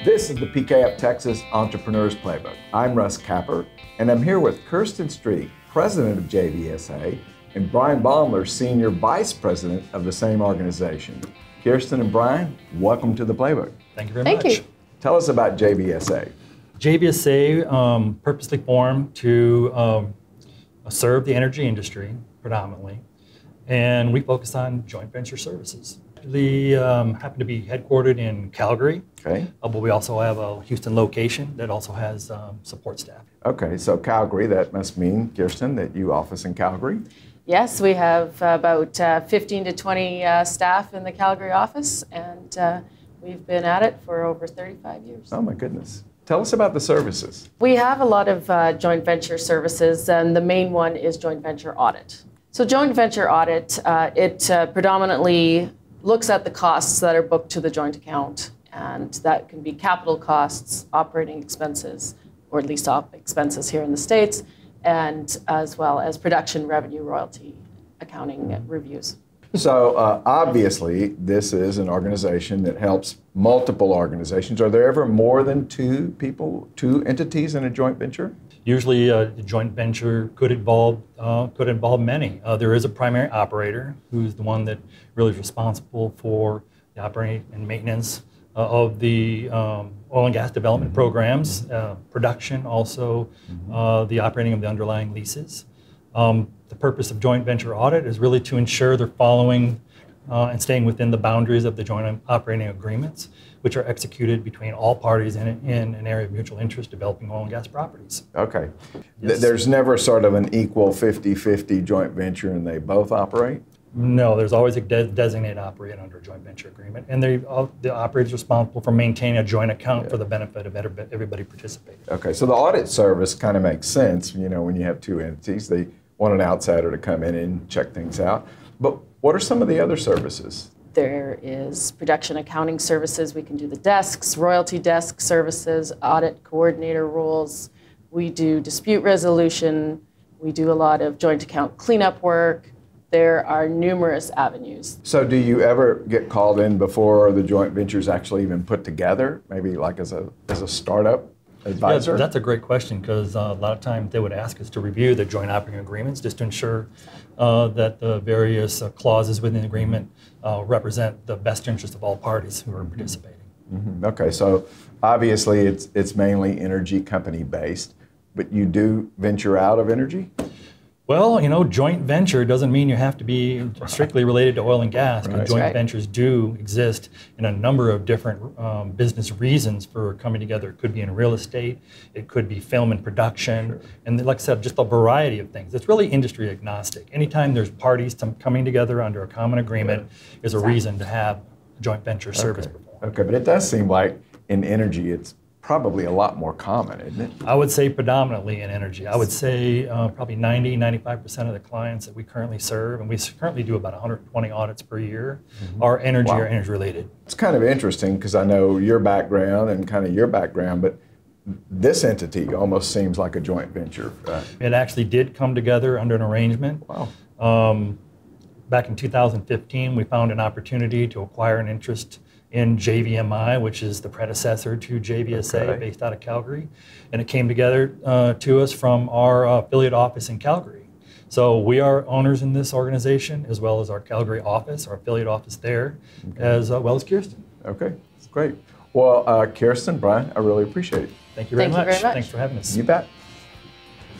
This is the PKF Texas Entrepreneurs Playbook. I'm Russ Capper, and I'm here with Kirsten Strieck, President of JVSA, and Brian Baumler, Senior Vice President of the same organization. Kirsten and Brian, welcome to the Playbook. Thank you very much. Thank you. Tell us about JVSA. JVSA purposely formed to serve the energy industry predominantly, and we focus on joint venture services. We happen to be headquartered in Calgary, Okay. But we also have a Houston location that also has support staff. Okay, so Calgary, that must mean, Kirsten, that you office in Calgary? Yes, we have about 15 to 20 staff in the Calgary office, and we've been at it for over 35 years. Oh my goodness. Tell us about the services. We have a lot of joint venture services, and the main one is joint venture audit. So joint venture audit, it predominantly looks at the costs that are booked to the joint account, and that can be capital costs, operating expenses, or at least op expenses here in the States, and as well as production, revenue, royalty, accounting reviews. So obviously, this is an organization that helps multiple organizations. Are there ever more than two entities in a joint venture? Usually, a joint venture could involve many. There is a primary operator who's the one that really is responsible for the operating and maintenance of the oil and gas development programs, production, also the operating of the underlying leases. The purpose of joint venture audit is really to ensure they're following and staying within the boundaries of the joint operating agreements, which are executed between all parties in an area of mutual interest developing oil and gas properties. Okay. Yes. There's never sort of an equal 50-50 joint venture and they both operate? No, there's always a designated operator under a joint venture agreement, and the operator is responsible for maintaining a joint account for the benefit of everybody participating. Okay, so the audit service kind of makes sense, you know, when you have two entities. They want an outsider to come in and check things out. But what are some of the other services? There is production accounting services. We can do the desks, royalty desk services, audit coordinator roles. We do dispute resolution. We do a lot of joint account cleanup work. There are numerous avenues. So do you ever get called in before the joint venture is actually even put together, maybe like as a startup advisor? Yeah, that's a great question, because a lot of times they would ask us to review the joint operating agreements just to ensure that the various clauses within the agreement represent the best interest of all parties who are participating. Mm-hmm. Okay, so obviously it's mainly energy company based, but you do venture out of energy? Well, you know, joint venture doesn't mean you have to be strictly related to oil and gas. Right. Joint ventures do exist in a number of different business reasons for coming together. It could be in real estate, it could be film and production, and like I said, just a variety of things. It's really industry agnostic. Anytime there's parties coming together under a common agreement is a reason to have a joint venture service performed. Okay, but it does seem like in energy it's probably a lot more common, isn't it? I would say predominantly in energy. I would say probably 90–95% of the clients that we currently serve, and we currently do about 120 audits per year, are energy or energy related. It's kind of interesting because I know your background and kind of your background, but this entity almost seems like a joint venture. It actually did come together under an arrangement. Wow. Back in 2015, we found an opportunity to acquire an interest in JVMI, which is the predecessor to JVSA, based out of Calgary. And it came together to us from our affiliate office in Calgary. So we are owners in this organization, as well as our Calgary office, our affiliate office there, as well as Kirsten. Okay, that's great. Well, Kirsten, Brian, I really appreciate it. Thank you very much. Very much. Thanks for having us. You bet.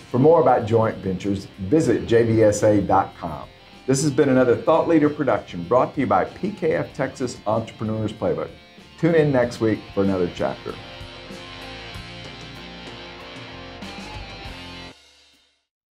For more about joint ventures, visit jvsa.com. This has been another Thought Leader production brought to you by PKF Texas Entrepreneurs Playbook. Tune in next week for another chapter.